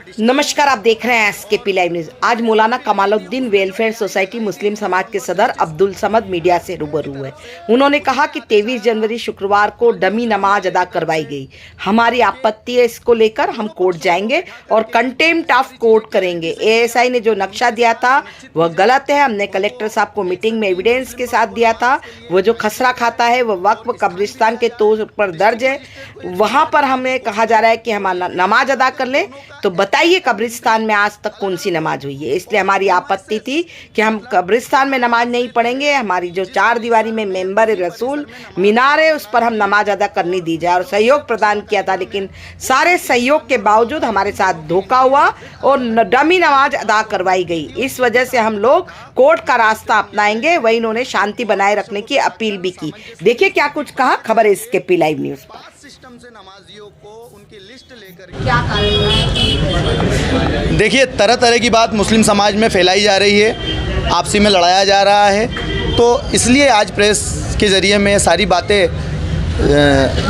नमस्कार, आप देख रहे हैं SKP लाइव न्यूज। आज मौलाना कमालुद्दीन वेलफेयर सोसाइटी मुस्लिम समाज के सदर अब्दुल समद मीडिया से रूबरू हुए। उन्होंने कहा कि 23 जनवरी शुक्रवार को डमी नमाज अदा करवाई गई। हमारी आपत्ति है, इसको लेकर हम कोर्ट जाएंगे और कंटेम्प्ट ऑफ कोर्ट करेंगे। ASI ने जो नक्शा दिया था वह गलत है। हमने कलेक्टर साहब को मीटिंग में एविडेंस के साथ दिया था। वो जो खसरा खाता है वह वक्फ कब्रिस्तान के तौर पर दर्ज है। वहाँ पर हमें कहा जा रहा है कि हम नमाज अदा कर लें, तो बताइए कब्रिस्तान में आज तक कौन सी नमाज हुई है। इसलिए हमारी आपत्ति थी कि हम कब्रिस्तान में नमाज नहीं पढ़ेंगे। हमारी जो 4 दीवारी में मेंबर रसूल मीनार है, उस पर हम नमाज अदा करने दी जाए और सहयोग प्रदान किया था। लेकिन सारे सहयोग के बावजूद हमारे साथ धोखा हुआ और डमी नमाज अदा करवाई गई। इस वजह से हम लोग कोर्ट का रास्ता अपनाएंगे। वही इन्होंने शांति बनाए रखने की अपील भी की। देखिए क्या कुछ कहा, खबर है SKP लाइव न्यूज पर। सिस्टम से नमाजियों को उनकी लिस्ट लेकर क्या कारण? देखिए, तरह तरह की बात मुस्लिम समाज में फैलाई जा रही है, आपसी में लड़ाया जा रहा है। तो इसलिए आज प्रेस के ज़रिए मैं सारी बातें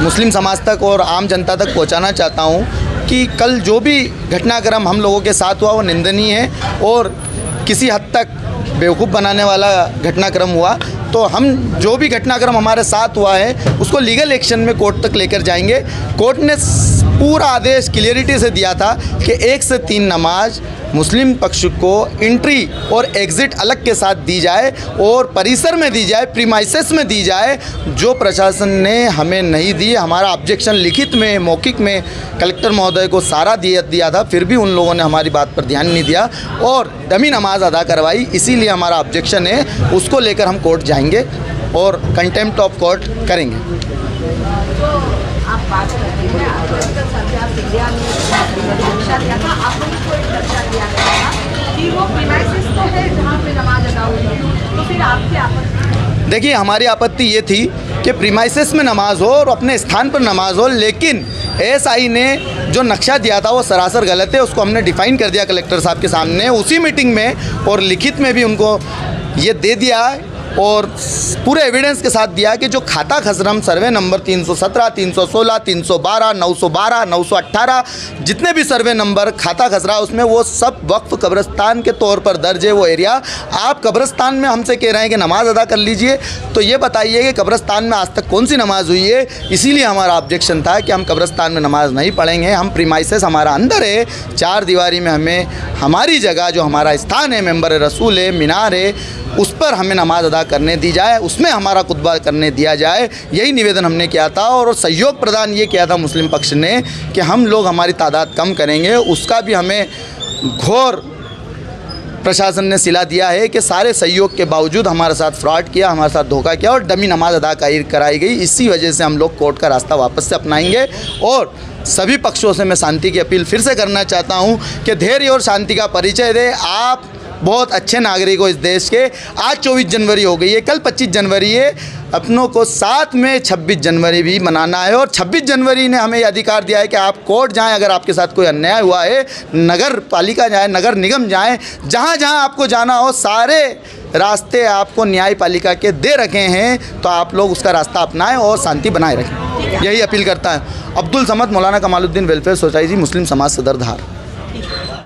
मुस्लिम समाज तक और आम जनता तक पहुंचाना चाहता हूं कि कल जो भी घटनाक्रम हम लोगों के साथ हुआ वो निंदनीय है और किसी हद तक बेवकूफ़ बनाने वाला घटनाक्रम हुआ। तो हम जो भी घटनाक्रम हमारे साथ हुआ है उसको लीगल एक्शन में कोर्ट तक लेकर जाएंगे। कोर्ट ने पूरा आदेश क्लियरिटी से दिया था कि 1 से 3 नमाज मुस्लिम पक्ष को एंट्री और एग्ज़िट अलग के साथ दी जाए और परिसर में दी जाए, प्रीमाइसेस में दी जाए, जो प्रशासन ने हमें नहीं दी। हमारा ऑब्जेक्शन लिखित में, मौखिक में कलेक्टर महोदय को सारा दिया था, फिर भी उन लोगों ने हमारी बात पर ध्यान नहीं दिया और डमी नमाज अदा करवाई। इसीलिए हमारा ऑब्जेक्शन है, उसको लेकर हम कोर्ट जाएंगे और कंटेम्प्ट ऑफ कोर्ट करेंगे। आप बात करते हैं इंडिया में नक्शा दिया था, आप लोगों को एक नक्शा दिया गया था कि वो प्रीमाइसेस तो है जहाँ पे नमाज अदा हुई, तो फिर आपकी आपत्ति? देखिए, हमारी आपत्ति ये थी कि प्रीमाइसेस में नमाज हो और अपने स्थान पर नमाज हो, लेकिन ASI ने जो नक्शा दिया था वो सरासर गलत है। उसको हमने डिफ़ाइन कर दिया कलेक्टर साहब के सामने उसी मीटिंग में और लिखित में भी उनको ये दे दिया और पूरे एविडेंस के साथ दिया कि जो खाता खसरम सर्वे नंबर 317, 316, 312, 912, 918 जितने भी सर्वे नंबर खाता खसरा उसमें वो सब वक्फ कब्रिस्तान के तौर पर दर्ज है। वो एरिया आप कब्रिस्तान में हमसे कह रहे हैं कि नमाज अदा कर लीजिए, तो ये बताइए कि कब्रिस्तान में आज तक कौन सी नमाज हुई है। इसीलिए हमारा ऑब्जेक्शन था कि हम कब्रिस्तान में नमाज नहीं पढ़ेंगे। हम प्रीमाइसेस हमारा अंदर है, 4 दीवारी में हमें हमारी जगह जो हमारा स्थान है, मेंबर रसूल है, मीनार है, उस पर हमें नमाज अदा करने दी जाए, उसमें हमारा खुतबा करने दिया जाए। यही निवेदन हमने किया था और सहयोग प्रदान ये किया था मुस्लिम पक्ष ने कि हम लोग हमारी तादाद कम करेंगे। उसका भी हमें घोर प्रशासन ने सिला दिया है कि सारे सहयोग के बावजूद हमारे साथ फ्रॉड किया, हमारे साथ धोखा किया और डमी नमाज अदा कराई गई। इसी वजह से हम लोग कोर्ट का रास्ता वापस से अपनाएंगे और सभी पक्षों से मैं शांति की अपील फिर से करना चाहता हूं कि धैर्य और शांति का परिचय दें। आप बहुत अच्छे नागरिक हो इस देश के। आज 24 जनवरी हो गई है, कल 25 जनवरी है। अपनों को साथ में 26 जनवरी भी मनाना है और 26 जनवरी ने हमें ये अधिकार दिया है कि आप कोर्ट जाएं अगर आपके साथ कोई अन्याय हुआ है, नगर पालिका जाएं, नगर निगम जाएं, जहां जहां आपको जाना हो सारे रास्ते आपको न्यायपालिका के दे रखे हैं। तो आप लोग उसका रास्ता अपनाएं और शांति बनाए रखें, यही अपील करता है। अब्दुल समद, मौलाना कमालुद्दीन वेलफेयर सोसाइटी मुस्लिम समाज सदर धार।